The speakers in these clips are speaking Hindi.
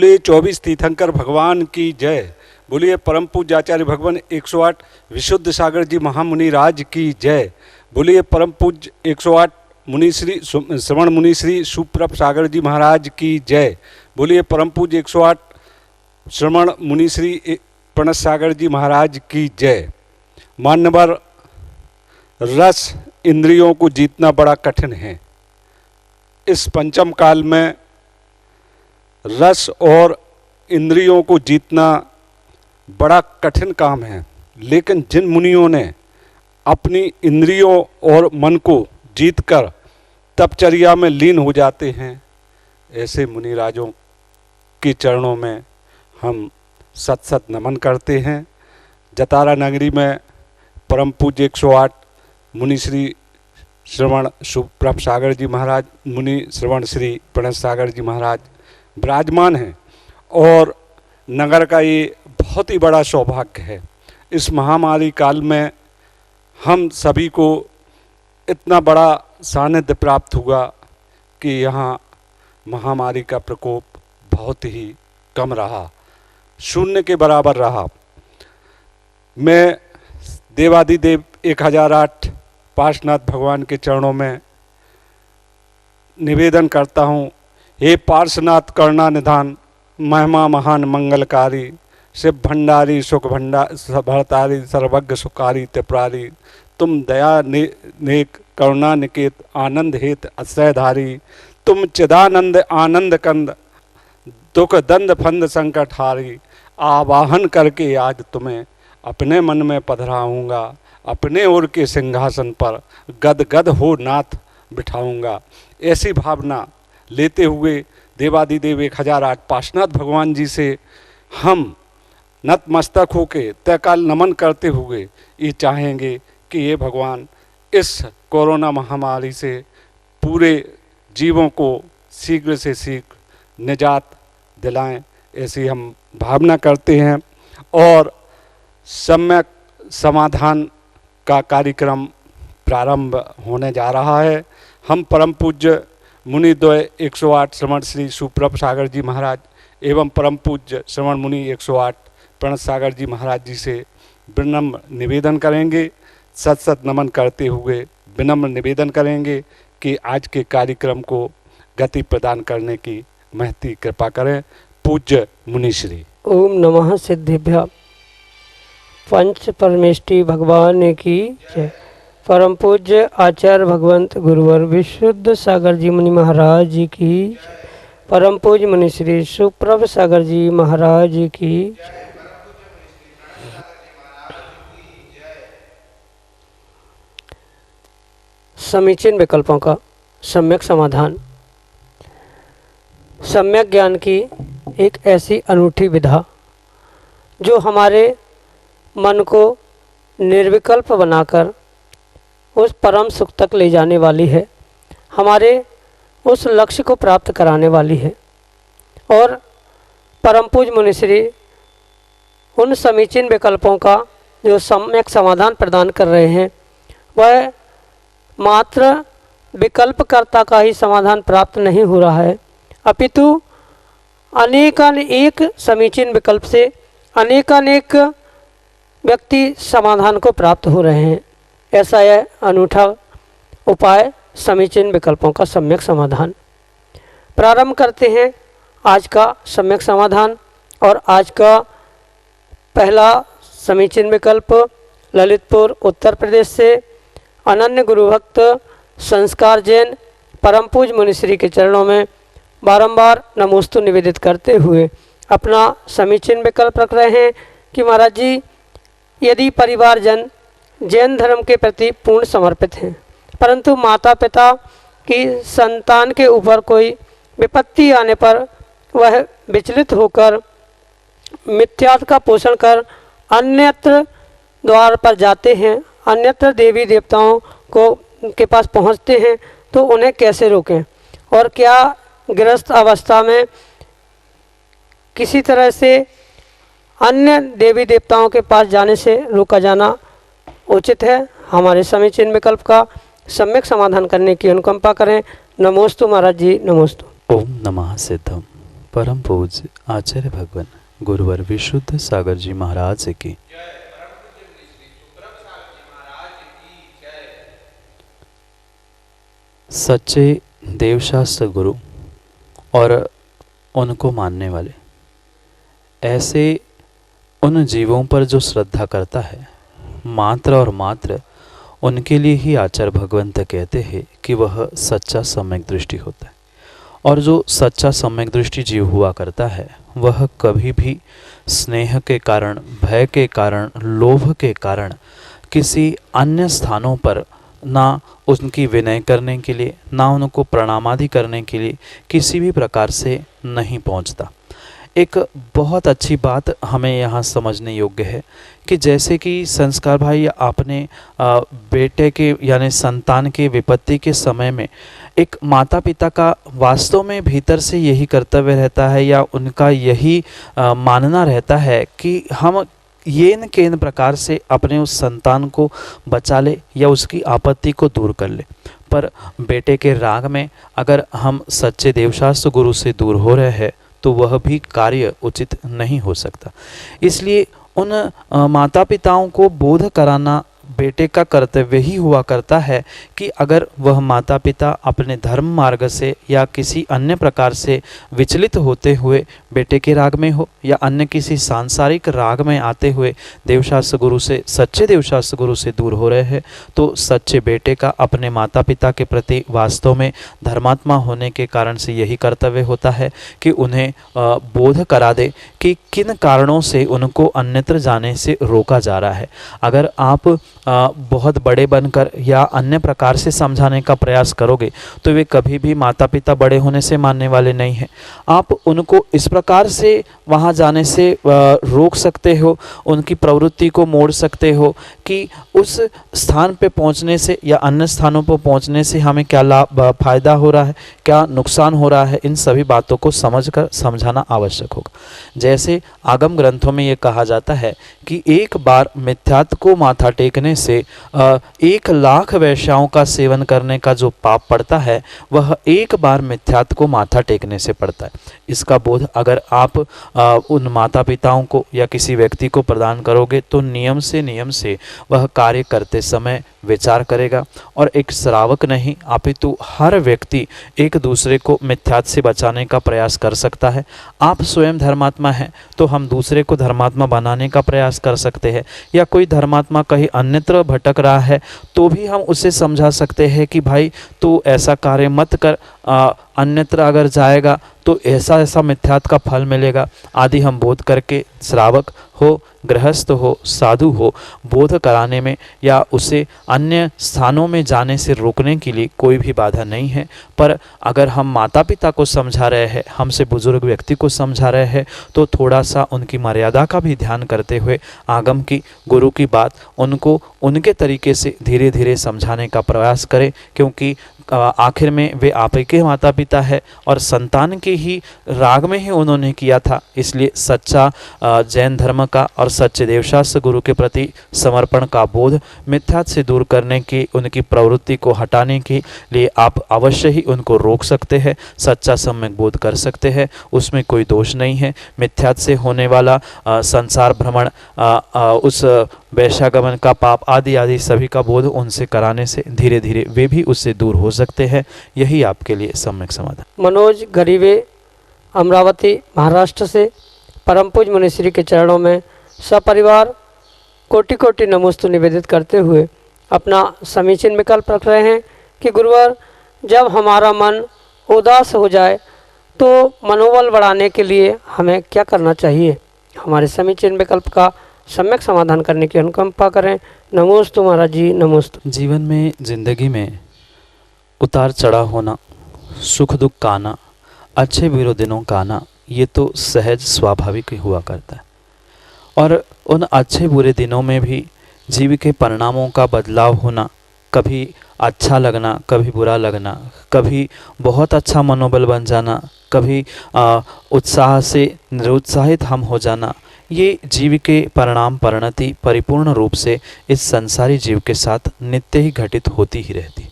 बोलिए 24 तीर्थंकर भगवान की जय। बोलिए परम पूज्य आचार्य भगवान 108 विशुद्ध सागर जी महामुनि राज की जय। बोलिए परम पूज्य 108 मुनिश्री श्रवण मुनिश्री सुप्रभ सागर जी महाराज की जय। बोलिए परम पूज्य 108 श्रवण मुनिश्री प्रणत सागर जी महाराज की जय। मान्यवर, रस इंद्रियों को जीतना बड़ा कठिन है। इस पंचम काल में रस और इंद्रियों को जीतना बड़ा कठिन काम है, लेकिन जिन मुनियों ने अपनी इंद्रियों और मन को जीतकर तपचर्या में लीन हो जाते हैं, ऐसे मुनिराजों के चरणों में हम सत सत नमन करते हैं। जतारा नगरी में परम पूज्य 108 मुनिश्री श्रवण सुप्रभ सागर जी महाराज, मुनि श्रवण श्री प्रणत सागर जी महाराज विराजमान हैं और नगर का ये बहुत ही बड़ा सौभाग्य है। इस महामारी काल में हम सभी को इतना बड़ा सानिध्य प्राप्त हुआ कि यहाँ महामारी का प्रकोप बहुत ही कम रहा, शून्य के बराबर रहा। मैं देवाधिदेव 1008 पार्श्वनाथ भगवान के चरणों में निवेदन करता हूँ, हे पार्श्वनाथ करुणा निधान, महिमा महान मंगलकारी, शिव भंडारी सुख भरतारी, सर्वज्ञ सुखारी त्रिपुरारी, तुम दया नेक करुणा निकेत, आनंद हेत आश्रयधारी, तुम चिदानंद आनंद कंद, दुख दंड फंद संकट हारी। आवाहन करके आज तुम्हें अपने मन में पधराऊंगा, अपने ओर के सिंहासन पर गद गद हो नाथ बिठाऊंगा। ऐसी भावना लेते हुए देवाधिदेव 1008 पार्श्वनाथ भगवान जी से हम नतमस्तक होके तयकाल नमन करते हुए ये चाहेंगे कि ये भगवान इस कोरोना महामारी से पूरे जीवों को शीघ्र से शीघ्र निजात दिलाएं, ऐसी हम भावना करते हैं। और सम्यक समाधान का कार्यक्रम प्रारंभ होने जा रहा है। हम परम पूज्य मुनिद्वय 108 श्रवण श्री सुप्रभ सागर जी महाराज एवं परम पूज्य श्रवण मुनि 108 प्रणत सागर जी महाराज जी से विनम्र निवेदन करेंगे, सत सत नमन करते हुए विनम्र निवेदन करेंगे कि आज के कार्यक्रम को गति प्रदान करने की महती कृपा करें। पूज्य मुनिश्री। ओम नमः सिद्धिभ्य पंच परमेष्टि भगवान की जय। परम पूज्य आचार्य भगवंत गुरुवर विशुद्ध सागर जी मुनि महाराज जी की जय। परम पूज्य मुनि श्री सुप्रभ सागर जी महाराज जी की जय। समीचीन विकल्पों का सम्यक समाधान। सम्यक ज्ञान की एक ऐसी अनूठी विधा जो हमारे मन को निर्विकल्प बनाकर उस परम सुख तक ले जाने वाली है, हमारे उस लक्ष्य को प्राप्त कराने वाली है। और परम पूज्य मुनिश्री उन समीचीन विकल्पों का जो सम्यक समाधान प्रदान कर रहे हैं, वह मात्र विकल्पकर्ता का ही समाधान प्राप्त नहीं हो रहा है, अपितु अनेकानेक समीचीन विकल्प से अनेकानेक व्यक्ति समाधान को प्राप्त हो रहे हैं। ऐसा यह अनूठा उपाय समीचीन विकल्पों का सम्यक समाधान। प्रारंभ करते हैं आज का सम्यक समाधान। और आज का पहला समीचीन विकल्प ललितपुर उत्तर प्रदेश से अनन्य गुरुभक्त संस्कार जैन परम पूज्य मुनिश्री के चरणों में बारंबार नमोस्तु निवेदित करते हुए अपना समीचीन विकल्प रख रहे हैं कि महाराज जी, यदि परिवारजन जैन धर्म के प्रति पूर्ण समर्पित हैं, परंतु माता पिता की संतान के ऊपर कोई विपत्ति आने पर वह विचलित होकर मिथ्यात्व का पोषण कर अन्यत्र द्वार पर जाते हैं, अन्यत्र देवी देवताओं को के पास पहुंचते हैं, तो उन्हें कैसे रोकें? और क्या गृहस्थ अवस्था में किसी तरह से अन्य देवी देवताओं के पास जाने से रोका जाना उचित है? हमारे समीचीन विकल्प का सम्यक समाधान करने की अनुकंपा करें। नमोस्तु महाराज जी, नमोस्तु। ओम नमः सिद्धम। परम पूज्य आचार्य भगवान गुरुवर विशुद्ध सागर जी महाराज की सच्चे देवशास्त्र गुरु और उनको मानने वाले ऐसे उन जीवों पर जो श्रद्धा करता है, मात्र और मात्र उनके लिए ही आचार्य भगवंत कहते हैं कि वह सच्चा सम्यक दृष्टि होता है। और जो सच्चा सम्यक दृष्टि जीव हुआ करता है वह कभी भी स्नेह के कारण, भय के कारण, लोभ के कारण किसी अन्य स्थानों पर ना उनकी विनय करने के लिए, ना उनको प्रणामादि करने के लिए किसी भी प्रकार से नहीं पहुंचता। एक बहुत अच्छी बात हमें यहाँ समझने योग्य है कि जैसे कि संस्कार भाई आपने बेटे के यानी संतान के विपत्ति के समय में एक माता पिता का वास्तव में भीतर से यही कर्तव्य रहता है या उनका यही मानना रहता है कि हम ये न केन प्रकार से अपने उस संतान को बचा ले या उसकी आपत्ति को दूर कर ले। पर बेटे के राग में अगर हम सच्चे देवशास्त्र गुरु से दूर हो रहे हैं तो वह भी कार्य उचित नहीं हो सकता। इसलिए उन माता पिताओं को बोध कराना बेटे का कर्तव्य ही हुआ करता है कि अगर वह माता पिता अपने धर्म मार्ग से या किसी अन्य प्रकार से विचलित होते हुए बेटे के राग में हो या अन्य किसी सांसारिक राग में आते हुए देवशास्त्र गुरु से, सच्चे देवशास्त्र गुरु से दूर हो रहे हैं, तो सच्चे बेटे का अपने माता पिता के प्रति वास्तव में धर्मात्मा होने के कारण से यही कर्तव्य होता है कि उन्हें बोध करा दे कि किन कारणों से उनको अन्यत्र जाने से रोका जा रहा है। अगर आप बहुत बड़े बनकर या अन्य प्रकार से समझाने का प्रयास करोगे तो वे कभी भी माता पिता बड़े होने से मानने वाले नहीं हैं। आप उनको इस प्रकार से वहाँ जाने से रोक सकते हो, उनकी प्रवृत्ति को मोड़ सकते हो कि उस स्थान पे पहुँचने से या अन्य स्थानों पर पहुँचने से हमें क्या लाभ फायदा हो रहा है, क्या नुकसान हो रहा है, इन सभी बातों को समझकर समझाना आवश्यक होगा। जैसे आगम ग्रंथों में ये कहा जाता है कि एक बार मिथ्यात्व को माथा टेकने से 1,00,000 वैश्याओं का सेवन करने का जो पाप पड़ता है वह एक बार मिथ्यात्व को माथा टेकने से पड़ता है। इसका बोध अगर आप उन माता पिताओं को या किसी व्यक्ति को प्रदान करोगे तो नियम से वह कार्य करते समय विचार करेगा। और एक श्रावक नहीं अपितु हर व्यक्ति एक दूसरे को मिथ्यात्व से बचाने का प्रयास कर सकता है। आप स्वयं धर्मात्मा हैं तो हम दूसरे को धर्मात्मा बनाने का प्रयास कर सकते हैं, या कोई धर्मात्मा कहीं अन्यत्र भटक रहा है तो भी हम उसे समझा सकते हैं कि भाई तू ऐसा कार्य मत कर, अन्यत्र अगर जाएगा तो ऐसा ऐसा मिथ्यात्व का फल मिलेगा आदि हम बोध करके श्रावक हो, गृहस्थ हो, साधु हो, बोध कराने में या उसे अन्य स्थानों में जाने से रोकने के लिए कोई भी बाधा नहीं है। पर अगर हम माता पिता को समझा रहे हैं, हमसे बुजुर्ग व्यक्ति को समझा रहे हैं तो थोड़ा सा उनकी मर्यादा का भी ध्यान करते हुए आगम की, गुरु की बात उनको उनके तरीके से धीरे धीरे समझाने का प्रयास करें, क्योंकि आखिर में वे आप के माता पिता है और संतान के ही राग में ही उन्होंने किया था। इसलिए सच्चा जैन धर्म का और सच्चे देवशास्त्र गुरु के प्रति समर्पण का बोध मिथ्यात्व से दूर करने की, उनकी प्रवृत्ति को हटाने के लिए आप अवश्य ही उनको रोक सकते हैं, सच्चा सम्यक बोध कर सकते हैं, उसमें कोई दोष नहीं है। मिथ्यात्व से होने वाला संसार भ्रमण, उस वैश्यागमन का पाप आदि आदि सभी का बोध उनसे कराने से धीरे धीरे वे भी उससे दूर हो सकते हैं। यही आपके लिए सम्यक समाधान। मनोज गरीबे अमरावती महाराष्ट्र से परम पूज्य मुनिश्री के चरणों में सपरिवार कोटि कोटि नमोस्तु निवेदित करते हुए अपना समीचीन विकल्प रख रहे हैं कि गुरुवर, जब हमारा मन उदास हो जाए तो मनोबल बढ़ाने के लिए हमें क्या करना चाहिए? हमारे समीचीन विकल्प का सम्यक समाधान करने की अनुकंपा करें। नमोस्तु महाराज जी, नमोस्तु। जीवन में, जिंदगी में उतार चढ़ाव होना, सुख दुख का आना, अच्छे बुरे दिनों का आना, ये तो सहज स्वाभाविक ही हुआ करता है। और उन अच्छे बुरे दिनों में भी जीव के परिणामों का बदलाव होना, कभी अच्छा लगना, कभी बुरा लगना, कभी बहुत अच्छा मनोबल बन जाना, कभी उत्साह से निरुत्साहित हम हो जाना, ये जीव के परिणाम परिणति परिपूर्ण रूप से इस संसारी जीव के साथ नित्य ही घटित होती ही रहती।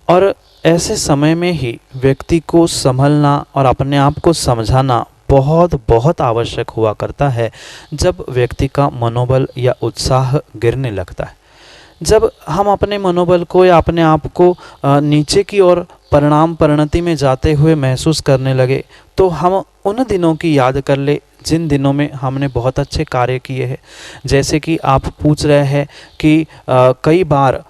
और ऐसे समय में ही व्यक्ति को संभलना और अपने आप को समझाना बहुत बहुत आवश्यक हुआ करता है, जब व्यक्ति का मनोबल या उत्साह गिरने लगता है। जब हम अपने मनोबल को या अपने आप को नीचे की ओर परिणति में जाते हुए महसूस करने लगे, तो हम उन दिनों की याद कर ले जिन दिनों में हमने बहुत अच्छे कार्य किए हैं। जैसे कि आप पूछ रहे हैं कि कई बार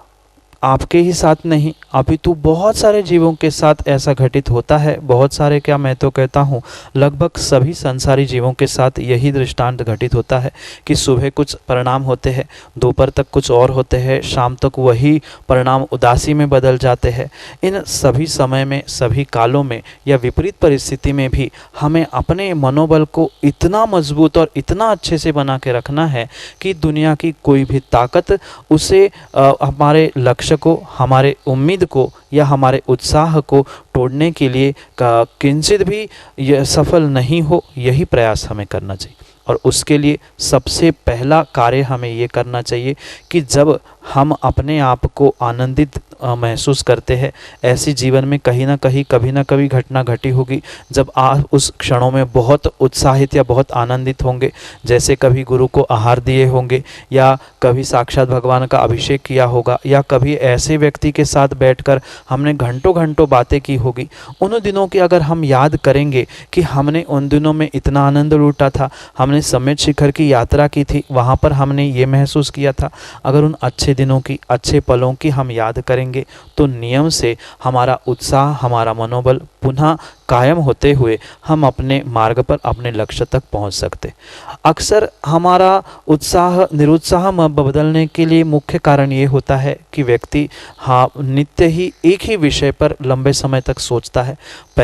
आपके ही साथ नहीं अपितु बहुत सारे जीवों के साथ ऐसा घटित होता है। बहुत सारे, क्या मैं तो कहता हूँ लगभग सभी संसारी जीवों के साथ यही दृष्टांत घटित होता है कि सुबह कुछ परिणाम होते हैं, दोपहर तक कुछ और होते हैं, शाम तक वही परिणाम उदासी में बदल जाते हैं। इन सभी समय में, सभी कालों में या विपरीत परिस्थिति में भी हमें अपने मनोबल को इतना मजबूत और इतना अच्छे से बना के रखना है कि दुनिया की कोई भी ताकत उसे हमारे लक्ष्य को, हमारे उम्मीद को या हमारे उत्साह को तोड़ने के लिए किंचित भी यह सफल नहीं हो। यही प्रयास हमें करना चाहिए। और उसके लिए सबसे पहला कार्य हमें ये करना चाहिए कि जब हम अपने आप को आनंदित महसूस करते हैं, ऐसी जीवन में कहीं ना कहीं कभी ना कभी घटना घटी होगी जब आप उस क्षणों में बहुत उत्साहित या बहुत आनंदित होंगे। जैसे कभी गुरु को आहार दिए होंगे, या कभी साक्षात भगवान का अभिषेक किया होगा, या कभी ऐसे व्यक्ति के साथ बैठकर हमने घंटों घंटों बातें की होगी। उन दिनों की अगर हम याद करेंगे कि हमने उन दिनों में इतना आनंद लूटा था, हमने समित शिखर की यात्रा की थी, वहाँ पर हमने ये महसूस किया था, अगर उन अच्छे दिनों की, अच्छे पलों की हम याद करेंगे तो नियम से हमारा उत्साह, हमारा मनोबल पुनः कायम होते हुए हम अपने मार्ग पर, अपने लक्ष्य तक पहुंच सकते। अक्सर हमारा उत्साह निरुत्साह बदलने के लिए मुख्य कारण ये होता है कि व्यक्ति नित्य ही एक ही विषय पर लंबे समय तक सोचता है।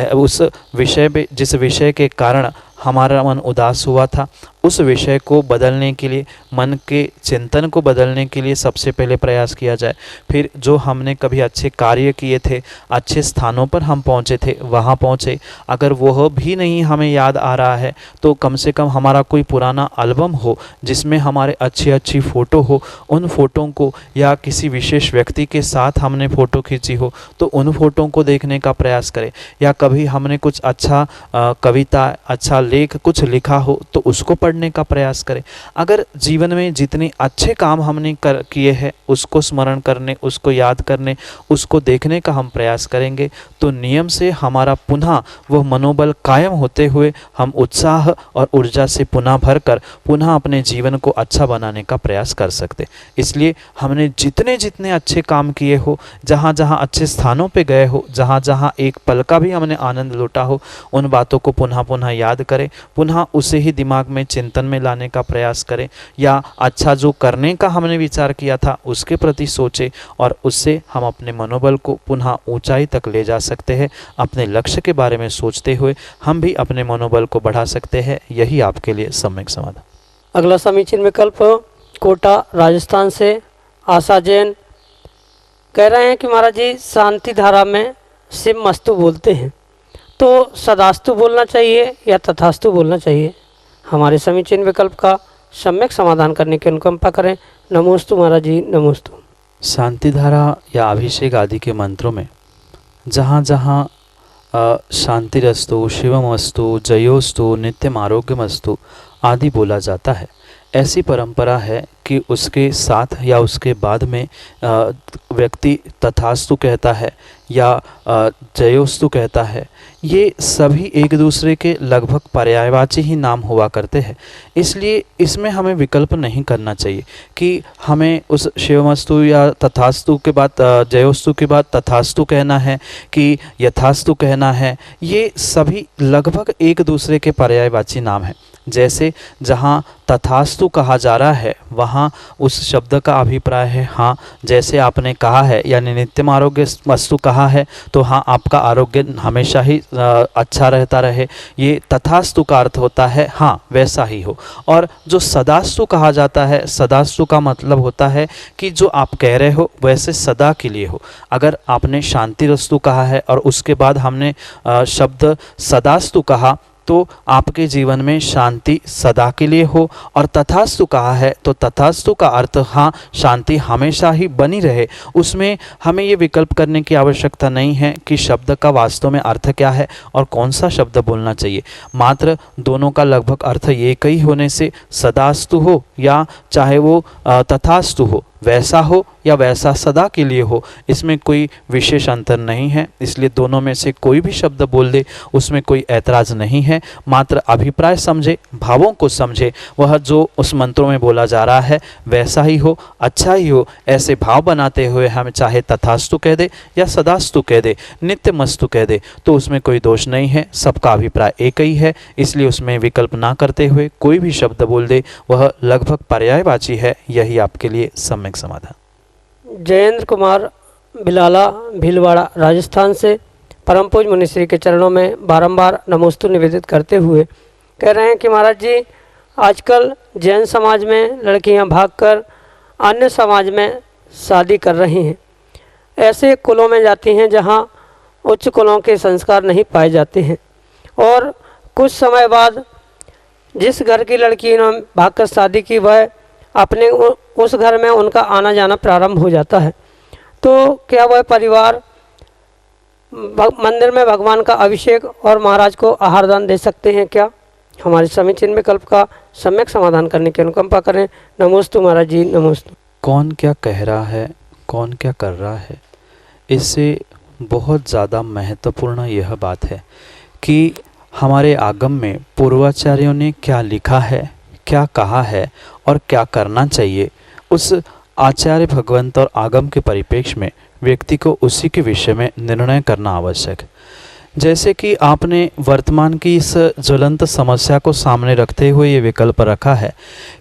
उस विषय पे, जिस विषय के कारण हमारा मन उदास हुआ था, उस विषय को बदलने के लिए, मन के चिंतन को बदलने के लिए सबसे पहले प्रयास किया जाए। फिर जो हमने कभी अच्छे कार्य किए थे, अच्छे स्थानों पर हम पहुँचे थे, वहाँ पहुँचे। अगर वह भी नहीं हमें याद आ रहा है तो कम से कम हमारा कोई पुराना एल्बम हो जिसमें हमारे अच्छी अच्छी फ़ोटो हो, उन फ़ोटो को, या किसी विशेष व्यक्ति के साथ हमने फ़ोटो खींची हो तो उन फ़ोटो को देखने का प्रयास करें। या कभी हमने कुछ अच्छा कविता, अच्छा लेख कुछ लिखा हो तो उसको पढ़ने का प्रयास करें। अगर जीवन में जितने अच्छे काम हमने किए हैं उसको स्मरण करने, उसको याद करने, उसको देखने का हम प्रयास करेंगे तो नियम से हमारा पुनः वह मनोबल कायम होते हुए हम उत्साह और ऊर्जा से पुनः भरकर पुनः अपने जीवन को अच्छा बनाने का प्रयास कर सकते। इसलिए हमने जितने जितने अच्छे काम किए हो, जहाँ जहाँ अच्छे स्थानों पे गए हो, जहाँ जहाँ एक पल का भी हमने आनंद लूटा हो, उन बातों को पुनः पुनः याद करें, पुनः उसे ही दिमाग में चिंतन में लाने का प्रयास करें। या अच्छा जो करने का हमने विचार किया था उसके प्रति सोचें और उससे हम अपने मनोबल को पुनः ऊंचाई तक ले जा सकते हैं। अपने लक्ष्य के बारे में सोचते हुए हम भी अपने मनोबल को बढ़ा सकते हैं। यही आपके लिए सम्यक समाधान। अगला समीचीन विकल्प कोटा राजस्थान से आशा जैन कह रहे हैं कि महाराज जी शांति धारा में शिव मस्तु बोलते हैं, तो सदास्तु बोलना चाहिए या तथास्तु बोलना चाहिए? हमारे समीचीन विकल्प का सम्यक समाधान करने की अनुकंपा करें। नमोस्तु महाराज जी, नमोस्तु। शांति धारा या अभिषेक आदि के मंत्रों में जहाँ जहाँ शांतिरस्तु, शिवमस्तु, जयोस्तु, नित्यम आरोग्यमस्तु आदि बोला जाता है, ऐसी परंपरा है कि उसके साथ या उसके बाद में व्यक्ति तथास्तु कहता है या जयोस्तु कहता है। ये सभी एक दूसरे के लगभग पर्यायवाची ही नाम हुआ करते हैं। इसलिए इसमें हमें विकल्प नहीं करना चाहिए कि हमें उस शिवमस्तु या तथास्तु के बाद जयोस्तु के बाद तथास्तु कहना है कि यथास्तु कहना है। ये सभी लगभग एक दूसरे के पर्यायवाची नाम हैं। जैसे जहाँ तथास्तु कहा जा रहा है वहाँ उस शब्द का अभिप्राय है हाँ, जैसे आपने कहा है, यानी नित्यम आरोग्य मस्तु कहा है तो हाँ आपका आरोग्य हमेशा ही अच्छा रहता रहे। ये तथास्तु का अर्थ होता है हाँ वैसा ही हो। और जो सदास्तु कहा जाता है, सदास्तु का मतलब होता है कि जो आप कह रहे हो वैसे सदा के लिए हो। अगर आपने शांतिरस्तु कहा है और उसके बाद हमने शब्द सदास्तु कहा तो आपके जीवन में शांति सदा के लिए हो। और तथास्तु कहा है तो तथास्तु का अर्थ हाँ, शांति हमेशा ही बनी रहे। उसमें हमें ये विकल्प करने की आवश्यकता नहीं है कि शब्द का वास्तव में अर्थ क्या है और कौन सा शब्द बोलना चाहिए। मात्र दोनों का लगभग अर्थ एक ही होने से सदास्तु हो या चाहे वो तथास्तु हो, वैसा हो या वैसा सदा के लिए हो, इसमें कोई विशेष अंतर नहीं है। इसलिए दोनों में से कोई भी शब्द बोल दे उसमें कोई ऐतराज़ नहीं है। मात्र अभिप्राय समझे, भावों को समझे, वह जो उस मंत्रों में बोला जा रहा है वैसा ही हो, अच्छा ही हो, ऐसे भाव बनाते हुए हम चाहे तथास्तु कह दे या सदास्तु कह दे, नित्यमस्तु कह दे, तो उसमें कोई दोष नहीं है। सबका अभिप्राय एक ही है, इसलिए उसमें विकल्प ना करते हुए कोई भी शब्द बोल दे वह लगभग पर्यायवाची है। यही आपके लिए सम्यक समाधान। जयेंद्र कुमार भिलाला भीलवाड़ा राजस्थान से परम पूज मुनिश्री के चरणों में बारंबार नमोस्तु निवेदित करते हुए कह रहे हैं कि महाराज जी, आजकल जैन समाज में लड़कियां भागकर अन्य समाज में शादी कर रही हैं। ऐसे कुलों में जाती हैं जहां उच्च कुलों के संस्कार नहीं पाए जाते हैं, और कुछ समय बाद जिस घर की लड़की ने भागकर शादी की वह अपने उस घर में उनका आना जाना प्रारंभ हो जाता है। तो क्या वह परिवार मंदिर में भगवान का अभिषेक और महाराज को आहार दान दे सकते हैं क्या? हमारे समीचीन विकल्प का सम्यक समाधान करने की अनुकंपा करें। नमोस्तु महाराज जी, नमोस्तु। कौन क्या कह रहा है, कौन क्या कर रहा है, इससे बहुत ज़्यादा महत्वपूर्ण यह बात है कि हमारे आगम में पूर्वाचार्यों ने क्या लिखा है, क्या कहा है और क्या करना चाहिए, उस आचार्य भगवंत और आगम के परिप्रेक्ष्य में व्यक्ति को उसी के विषय में निर्णय करना आवश्यक है। जैसे कि आपने वर्तमान की इस ज्वलंत समस्या को सामने रखते हुए ये विकल्प रखा है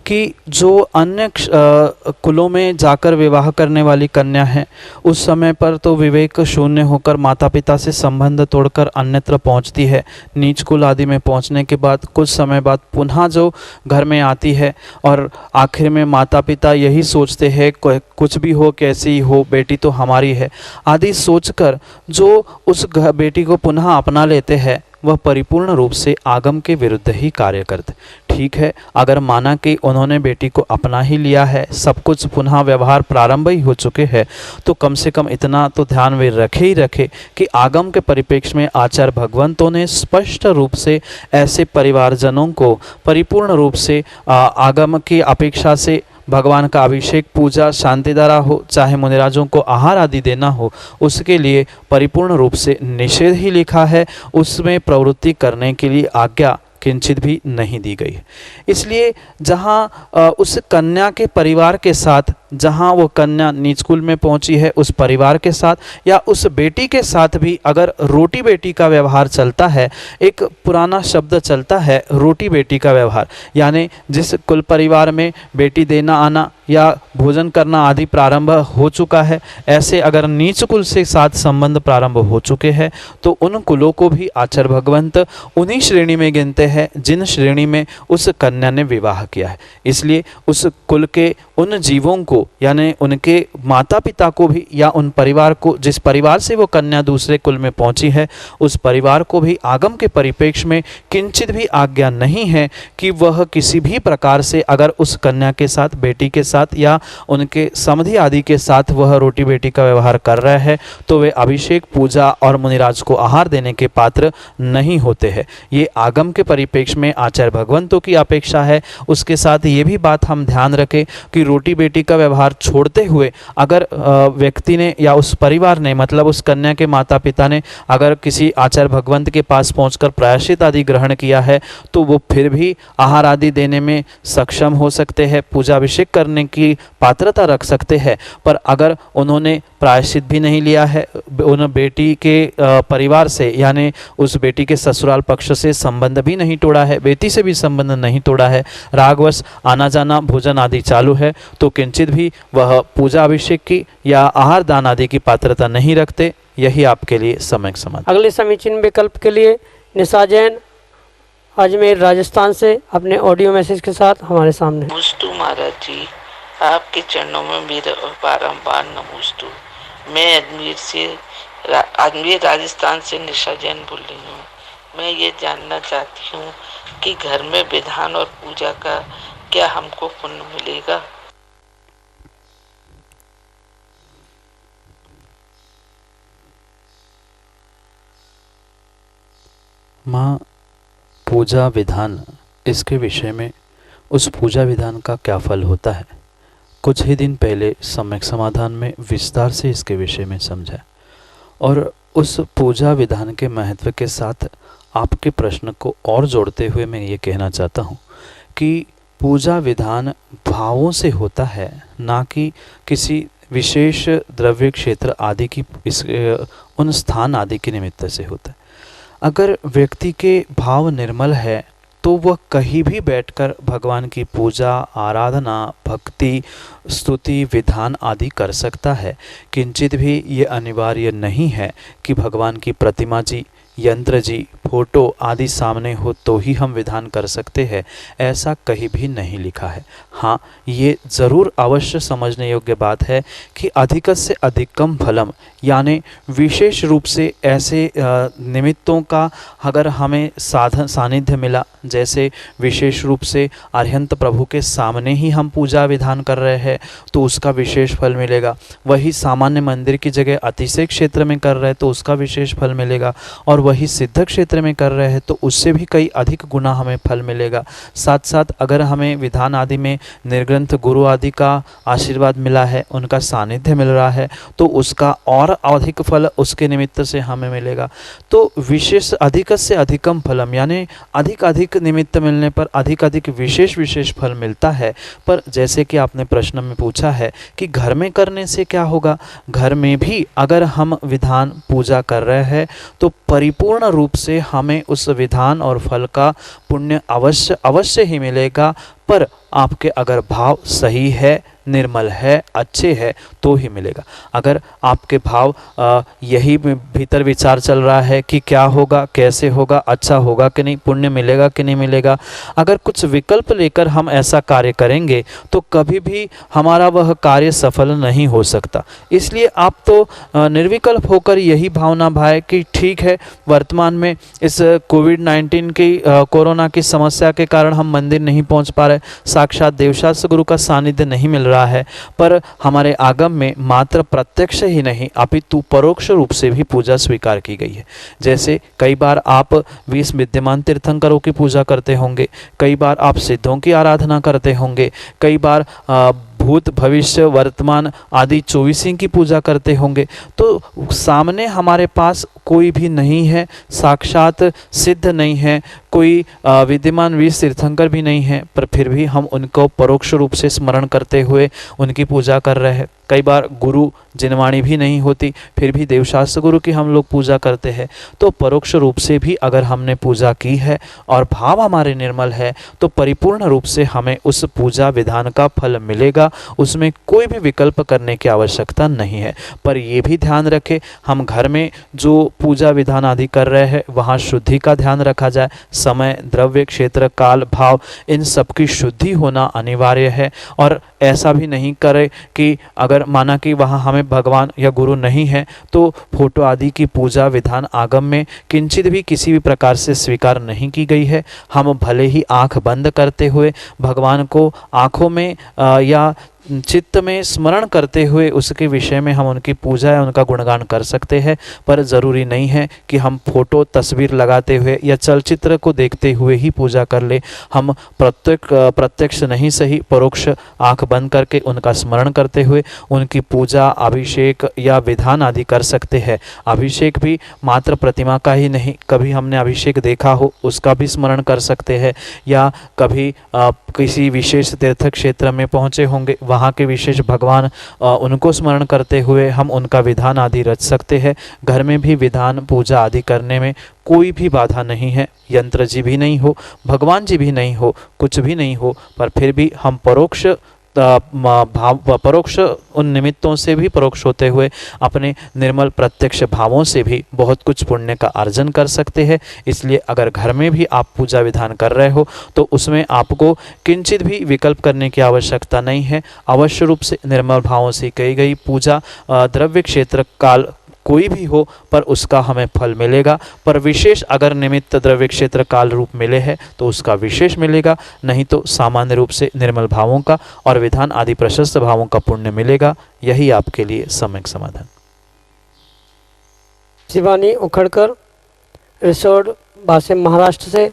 कि जो अन्य कुलों में जाकर विवाह करने वाली कन्या है, उस समय पर तो विवेक शून्य होकर माता पिता से संबंध तोड़कर अन्यत्र पहुंचती है। नीच कुल आदि में पहुंचने के बाद कुछ समय बाद पुनः जो घर में आती है और आखिर में माता पिता यही सोचते हैं कुछ भी हो कैसी ही हो, बेटी तो हमारी है आदि सोचकर जो उस बेटी को पुनः अपना लेते हैं वह परिपूर्ण रूप से आगम के विरुद्ध ही कार्य करते। ठीक है, अगर माना कि उन्होंने बेटी को अपना ही लिया है, सब कुछ पुनः व्यवहार प्रारंभ ही हो चुके हैं, तो कम से कम इतना तो ध्यान वे रखे ही रखे कि आगम के परिप्रेक्ष्य में आचार्य भगवंतों ने स्पष्ट रूप से ऐसे परिवारजनों को परिपूर्ण रूप से आगम की अपेक्षा से भगवान का अभिषेक, पूजा, शांतिधारा हो, चाहे मुनिराजों को आहार आदि देना हो, उसके लिए परिपूर्ण रूप से निषेध ही लिखा है। उसमें प्रवृत्ति करने के लिए आज्ञा किंचित भी नहीं दी गई है। इसलिए जहाँ उस कन्या के परिवार के साथ, जहाँ वो कन्या नीच कुल में पहुंची है, उस परिवार के साथ या उस बेटी के साथ भी अगर रोटी बेटी का व्यवहार चलता है, एक पुराना शब्द चलता है रोटी बेटी का व्यवहार, यानी जिस कुल परिवार में बेटी देना आना या भोजन करना आदि प्रारंभ हो चुका है, ऐसे अगर नीच कुल से साथ संबंध प्रारंभ हो चुके हैं तो उन कुलों को भी आचार्य भगवंत उन्हीं श्रेणी में गिनते हैं जिन श्रेणी में उस कन्या ने विवाह किया है। इसलिए उस कुल के उन जीवों को, यानी उनके माता पिता को भी या उन परिवार को, जिस परिवार से वो कन्या दूसरे कुल में पहुंची है, उस परिवार को भी आगम के परिप्रेक्ष्य में किंचित भी आज्ञा नहीं है कि वह किसी भी प्रकार से अगर उस कन्या के साथ, बेटी के साथ या उनके समधि आदि के साथ वह रोटी बेटी का व्यवहार कर रहे हैं तो वे अभिषेक, पूजा और मुनिराज को आहार देने के पात्र नहीं होते हैं। ये आगम के परिप्रेक्ष्य में आचार्य भगवंतों की अपेक्षा है। उसके साथ ये भी बात हम ध्यान रखें कि रोटी बेटी का व्यवहार छोड़ते हुए अगर व्यक्ति ने या उस परिवार ने, मतलब उस कन्या के माता पिता ने अगर किसी आचार्य भगवंत के पास पहुंचकर प्रायश्चित आदि ग्रहण किया है तो वो फिर भी आहार आदि देने में सक्षम हो सकते हैं, पूजा अभिषेक करने की पात्रता रख सकते हैं। पर अगर उन्होंने प्रायश्चित भी नहीं लिया है, उन बेटी के परिवार से यानी उस बेटी के ससुराल पक्ष से संबंध भी नहीं तोड़ा है, बेटी से भी संबंध नहीं तोड़ा है, रागवश आना जाना भोजन आदि चालू है, तो किंचित भी वह पूजा अभिषेक की या आहार दान आदि की पात्रता नहीं रखते। यही आपके लिए सम्यक समाधान। अगले समीचीन विकल्प के लिए निशा जैन अजमेर राजस्थान से अपने ऑडियो मैसेज के साथ हमारे सामने। नमोस्तु महाराज जी, आपके चरणों में मेरा बारंबार नमोस्तु। मैं अजमेर राजस्थान से निशा जैन बोल रही हूँ। मैं ये जानना चाहती हूँ कि घर में विधान और पूजा का क्या हमको पुण्य मिलेगा। माँ, पूजा विधान, इसके विषय में उस पूजा विधान का क्या फल होता है, कुछ ही दिन पहले सम्यक समाधान में विस्तार से इसके विषय में समझा और उस पूजा विधान के महत्व के साथ आपके प्रश्न को और जोड़ते हुए मैं ये कहना चाहता हूँ कि पूजा विधान भावों से होता है, ना कि किसी विशेष द्रव्य क्षेत्र आदि की उन स्थान आदि के निमित्त से होता है। अगर व्यक्ति के भाव निर्मल है तो वह कहीं भी बैठकर भगवान की पूजा, आराधना, भक्ति, स्तुति, विधान आदि कर सकता है। किंचित भी ये अनिवार्य नहीं है कि भगवान की प्रतिमा जी, यंत्र जी, फोटो आदि सामने हो तो ही हम विधान कर सकते हैं, ऐसा कहीं भी नहीं लिखा है। हाँ, ये ज़रूर अवश्य समझने योग्य बात है कि अधिक से अधिकम फलम, यानी विशेष रूप से ऐसे निमित्तों का अगर हमें सानिध्य मिला, जैसे विशेष रूप से अरिहंत प्रभु के सामने ही हम पूजा विधान कर रहे हैं तो उसका विशेष फल मिलेगा। वही सामान्य मंदिर की जगह अतिशय क्षेत्र में कर रहे हैं तो उसका विशेष फल मिलेगा, और वही सिद्ध क्षेत्र में कर रहे हैं तो उससे भी कई अधिक गुना हमें फल मिलेगा। साथ साथ अगर हमें विधान आदि में निर्ग्रंथ गुरु आदि का आशीर्वाद मिला है, उनका सानिध्य मिल रहा है, तो उसका और अधिक फल उसके निमित्त से हमें मिलेगा। तो विशेष अधिक से अधिकम फलम, यानी अधिक अधिक निमित्त मिलने पर अधिक अधिक विशेष फल मिलता है। पर जैसे कि आपने प्रश्न में पूछा है कि घर में करने से क्या होगा, घर में भी अगर हम विधान पूजा कर रहे हैं तो परिपूर्ण रूप से हमें उस विधान और फल का पुण्य अवश्य ही मिलेगा। पर आपके अगर भाव सही है, निर्मल है, अच्छे है तो ही मिलेगा। अगर आपके भाव यही भीतर विचार चल रहा है कि क्या होगा, कैसे होगा, अच्छा होगा कि नहीं, पुण्य मिलेगा कि नहीं मिलेगा, अगर कुछ विकल्प लेकर हम ऐसा कार्य करेंगे तो कभी भी हमारा वह कार्य सफल नहीं हो सकता। इसलिए आप तो निर्विकल्प होकर यही भावना भाए कि ठीक है, वर्तमान में इस कोविड-19 की कोरोना की समस्या के कारण हम मंदिर नहीं पहुंच पा रहे, साक्षात देवशास्त्र गुरु का सानिध्य नहीं मिल रहा है, पर हमारे आगम में मात्र प्रत्यक्ष ही नहीं अपितु परोक्ष रूप से भी पूजा स्वीकार की गई है। जैसे कई बार आप 20 विद्यमान तीर्थंकरों की पूजा करते होंगे, कई बार आप सिद्धों की आराधना करते होंगे, कई बार भूत, भविष्य, वर्तमान आदि 24 की पूजा करते होंगे। तो सामने हमारे पास कोई भी नहीं है, साक्षात सिद्ध नहीं है, कोई विद्यमान 20 तीर्थंकर भी नहीं है, पर फिर भी हम उनको परोक्ष रूप से स्मरण करते हुए उनकी पूजा कर रहे हैं। कई बार गुरु जिनवाणी भी नहीं होती, फिर भी देवशास्त्र गुरु की हम लोग पूजा करते हैं। तो परोक्ष रूप से भी अगर हमने पूजा की है और भाव हमारे निर्मल है तो परिपूर्ण रूप से हमें उस पूजा विधान का फल मिलेगा, उसमें कोई भी विकल्प करने की आवश्यकता नहीं है। पर ये भी ध्यान रखें, हम घर में जो पूजा विधान आदि कर रहे हैं वहाँ शुद्धि का ध्यान रखा जाए। समय, द्रव्य, क्षेत्र, काल, भाव, इन सब की शुद्धि होना अनिवार्य है। और ऐसा भी नहीं करें कि अगर माना कि वहाँ हमें भगवान या गुरु नहीं है तो फोटो आदि की पूजा विधान आगम में किंचित भी किसी भी प्रकार से स्वीकार नहीं की गई है। हम भले ही आंख बंद करते हुए भगवान को आँखों में या चित्त में स्मरण करते हुए उसके विषय में हम उनकी पूजा या उनका गुणगान कर सकते हैं, पर ज़रूरी नहीं है कि हम फोटो तस्वीर लगाते हुए या चलचित्र को देखते हुए ही पूजा कर ले। हम प्रत्यक्ष नहीं सही, परोक्ष आंख बंद करके उनका स्मरण करते हुए उनकी पूजा, अभिषेक या विधान आदि कर सकते हैं। अभिषेक भी मात्र प्रतिमा का ही नहीं, कभी हमने अभिषेक देखा हो उसका भी स्मरण कर सकते हैं, या कभी किसी विशेष तीर्थ क्षेत्र में पहुँचे होंगे, वहाँ के विशेष भगवान उनको स्मरण करते हुए हम उनका विधान आदि रच सकते हैं। घर में भी विधान पूजा आदि करने में कोई भी बाधा नहीं है। यंत्र जी भी नहीं हो, भगवान जी भी नहीं हो, कुछ भी नहीं हो, पर फिर भी हम परोक्ष उन निमित्तों से भी परोक्ष होते हुए अपने निर्मल प्रत्यक्ष भावों से भी बहुत कुछ पुण्य का अर्जन कर सकते हैं। इसलिए अगर घर में भी आप पूजा विधान कर रहे हो तो उसमें आपको किंचित भी विकल्प करने की आवश्यकता नहीं है। अवश्य रूप से निर्मल भावों से की गई पूजा द्रव्य, क्षेत्र, काल कोई भी हो पर उसका हमें फल मिलेगा। पर विशेष अगर निमित्त द्रव्य क्षेत्र काल रूप मिले हैं तो उसका विशेष मिलेगा, नहीं तो सामान्य रूप से निर्मल भावों का और विधान आदि प्रशस्त भावों का पुण्य मिलेगा। यही आपके लिए सम्यक समाधान। शिवानी उखड़कर रिसोर्ट बासिम महाराष्ट्र से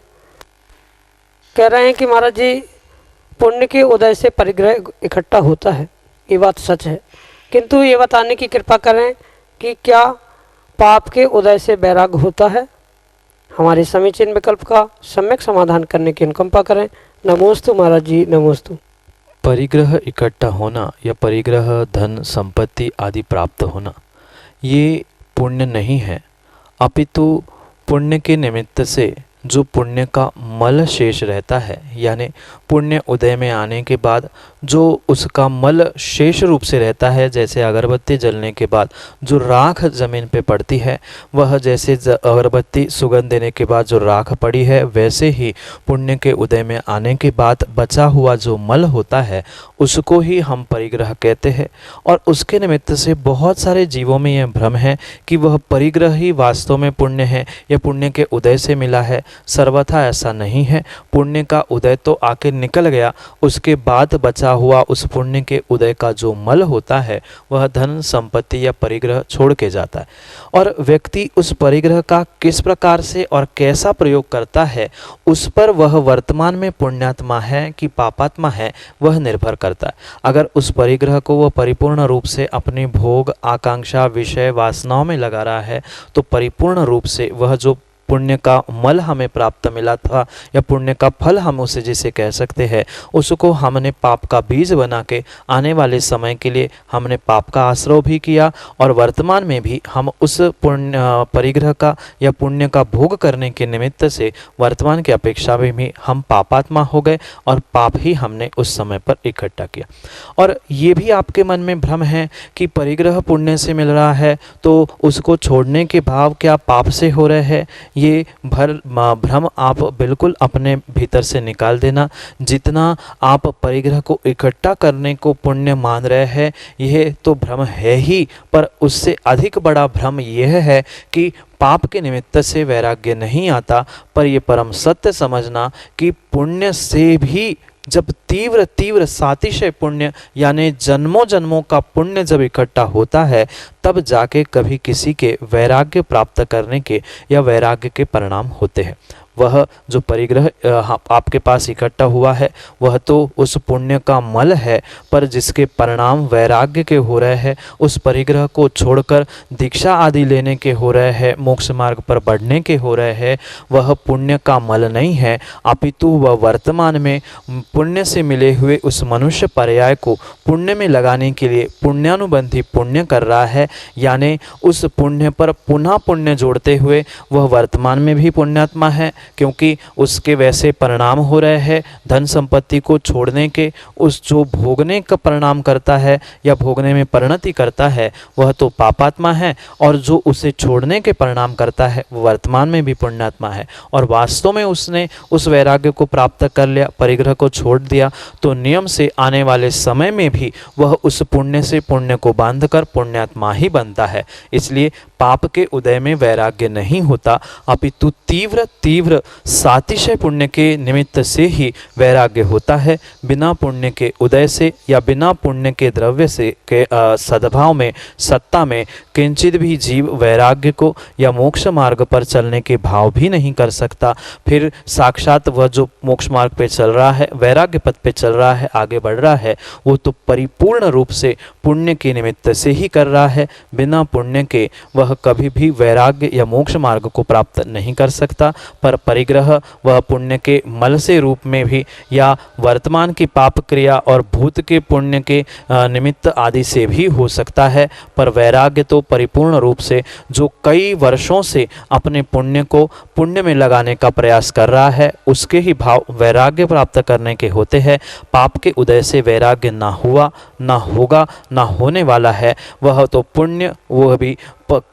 कह रहे हैं कि महाराज जी, पुण्य के उदय से परिग्रह इकट्ठा होता है, ये बात सच है, किंतु ये बताने की कृपा करें कि क्या पाप के उदय से वैराग्य होता है? हमारे समीचीन विकल्प का सम्यक समाधान करने की अनुकंपा करें। नमोस्तु महाराज जी, नमोस्तु। परिग्रह इकट्ठा होना या परिग्रह धन संपत्ति आदि प्राप्त होना ये पुण्य नहीं है, अपितु पुण्य के निमित्त से जो पुण्य का मल शेष रहता है, यानी पुण्य उदय में आने के बाद जो उसका मल शेष रूप से रहता है, जैसे अगरबत्ती जलने के बाद जो राख ज़मीन पे पड़ती है, वह जैसे अगरबत्ती सुगंध देने के बाद जो राख पड़ी है, वैसे ही पुण्य के उदय में आने के बाद बचा हुआ जो मल होता है उसको ही हम परिग्रह कहते हैं। और उसके निमित्त से बहुत सारे जीवों में यह भ्रम है कि वह परिग्रह ही वास्तव में पुण्य है या पुण्य के उदय से मिला है। सर्वथा ऐसा नहीं है। पुण्य का उदय तो आके निकल गया, उसके बाद बचा हुआ उस पुण्य के उदय का जो मल होता है वह धन संपत्ति या परिग्रह छोड़ के जाता है। और व्यक्ति उस परिग्रह का किस प्रकार से और कैसा प्रयोग करता है उस पर वह वर्तमान में पुण्यात्मा है कि पापात्मा है वह निर्भर करता है। अगर उस परिग्रह को वह परिपूर्ण रूप से अपने भोग आकांक्षा विषय वासनाओं में लगा रहा है तो परिपूर्ण रूप से वह जो पुण्य का मल हमें प्राप्त मिला था या पुण्य का फल हम उसे जिसे कह सकते हैं, उसको हमने पाप का बीज बना के आने वाले समय के लिए हमने पाप का आश्रय भी किया और वर्तमान में भी हम उस पुण्य परिग्रह का या पुण्य का भोग करने के निमित्त से वर्तमान की अपेक्षा में भी हम पापात्मा हो गए और पाप ही हमने उस समय पर इकट्ठा किया। और ये भी आपके मन में भ्रम है कि परिग्रह पुण्य से मिल रहा है तो उसको छोड़ने के भाव क्या पाप से हो रहे हैं। ये भ्रम आप बिल्कुल अपने भीतर से निकाल देना। जितना आप परिग्रह को इकट्ठा करने को पुण्य मान रहे हैं यह तो भ्रम है ही, पर उससे अधिक बड़ा भ्रम यह है कि पाप के निमित्त से वैराग्य नहीं आता। पर यह परम सत्य समझना कि पुण्य से भी जब तीव्र तीव्र सातिशय पुण्य यानी जन्मों जन्मों का पुण्य जब इकट्ठा होता है तब जाके कभी किसी के वैराग्य प्राप्त करने के या वैराग्य के परिणाम होते हैं। वह जो परिग्रह आपके पास इकट्ठा हुआ है वह तो उस पुण्य का मल है, पर जिसके परिणाम वैराग्य के हो रहे हैं उस परिग्रह को छोड़कर दीक्षा आदि लेने के हो रहे हैं, मोक्ष मार्ग पर बढ़ने के हो रहे हैं, वह पुण्य का मल नहीं है, अपितु वह वर्तमान में पुण्य से मिले हुए उस मनुष्य पर्याय को पुण्य में लगाने के लिए पुण्यानुबंधी पुण्य कर रहा है। यानी उस पुण्य पर पुनः पुण्य जोड़ते हुए वह वर्तमान में भी पुण्यात्मा है, क्योंकि उसके वैसे परिणाम हो रहे हैं। धन संपत्ति को छोड़ने के उस जो भोगने का परिणाम करता है या भोगने में परिणति करता है वह तो पापात्मा है, और जो उसे छोड़ने के परिणाम करता है वह वर्तमान में भी पुण्यात्मा है। और वास्तव में उसने उस वैराग्य को प्राप्त कर लिया, परिग्रह को छोड़ दिया, तो नियम से आने वाले समय में भी वह उस पुण्य से पुण्य को बांधकर पुण्यात्मा ही बनता है। इसलिए पाप के उदय में वैराग्य नहीं होता, अपितु तीव्र तीव्र सातिशय पुण्य के निमित्त से ही वैराग्य होता है। बिना पुण्य के उदय से या बिना पुण्य के द्रव्य से के सद्भाव में सत्ता में किंचित भी जीव वैराग्य को या मोक्ष मार्ग पर चलने के भाव भी नहीं कर सकता। फिर साक्षात वह जो मोक्ष मार्ग पे चल रहा है, वैराग्य पथ पे चल रहा है, आगे बढ़ रहा है, वो तो परिपूर्ण रूप से पुण्य के निमित्त से ही कर रहा है। बिना पुण्य के वह कभी भी वैराग्य या मोक्ष मार्ग को प्राप्त नहीं कर सकता। पर परिग्रह वह पुण्य के मल से रूप में भी या वर्तमान की पाप क्रिया और भूत के पुण्य के निमित्त आदि से भी हो सकता है। पर वैराग्य तो परिपूर्ण रूप से जो कई वर्षों से अपने पुण्य को पुण्य में लगाने का प्रयास कर रहा है उसके ही भाव वैराग्य प्राप्त करने के होते हैं। पाप के उदय से वैराग्य ना हुआ, ना होगा, ना होने वाला है। वह तो पुण्य, वह भी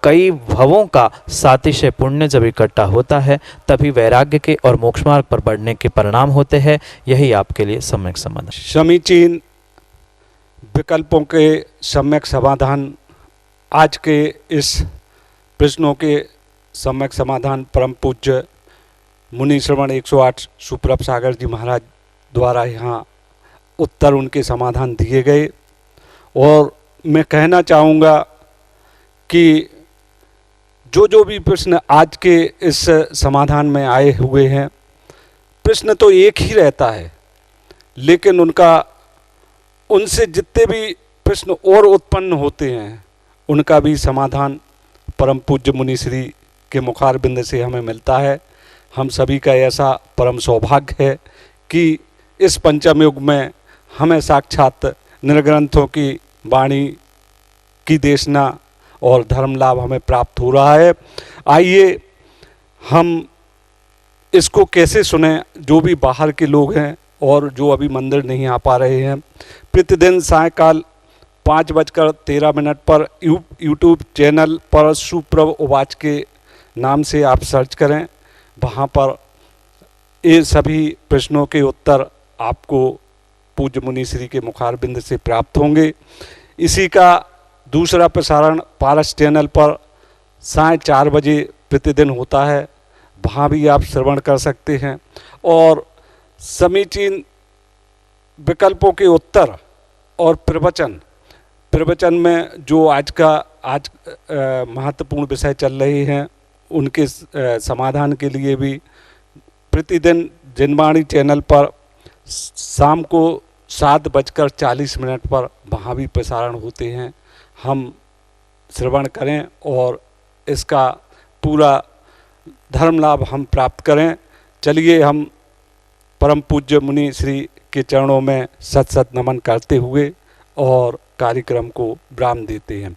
कई भवों का सातिशय पुण्य जब इकट्ठा होता है तभी वैराग्य के और मोक्ष मार्ग पर बढ़ने के परिणाम होते हैं। यही आपके लिए सम्यक समाधान। समीचीन विकल्पों के सम्यक समाधान आज के इस प्रश्नों के सम्यक समाधान परम पूज्य मुनि श्रवण 108 सुप्रभ सागर जी महाराज द्वारा यहाँ उत्तर उनके समाधान दिए गए। और मैं कहना चाहूँगा कि जो भी प्रश्न आज के इस समाधान में आए हुए हैं, प्रश्न तो एक ही रहता है, लेकिन उनसे जितने भी प्रश्न और उत्पन्न होते हैं उनका भी समाधान परम पूज्य मुनि श्री के मुखारबिंद से हमें मिलता है। हम सभी का ऐसा परम सौभाग्य है कि इस पंचम युग में हमें साक्षात निर्ग्रंथों की वाणी की देशना और धर्म लाभ हमें प्राप्त हो रहा है। आइए हम इसको कैसे सुने, जो भी बाहर के लोग हैं और जो अभी मंदिर नहीं आ पा रहे हैं। प्रतिदिन सायकाल 5:13 पर यूट्यूब चैनल पर सुप्रभ उवाच के नाम से आप सर्च करें, वहाँ पर ये सभी प्रश्नों के उत्तर आपको पूज्य मुनि श्री के मुखारबिंद से प्राप्त होंगे। इसी का दूसरा प्रसारण पारस चैनल पर साय 4 बजे प्रतिदिन होता है, वहाँ भी आप श्रवण कर सकते हैं। और समीचीन विकल्पों के उत्तर और प्रवचन में जो आज महत्वपूर्ण विषय चल रहे हैं उनके समाधान के लिए भी प्रतिदिन जनवाणी चैनल पर शाम को 7:40 पर वहाँ भी प्रसारण होते हैं। हम श्रवण करें और इसका पूरा धर्म लाभ हम प्राप्त करें। चलिए हम परम पूज्य मुनि श्री के चरणों में सत नमन करते हुए और कार्यक्रम को विराम देते हैं।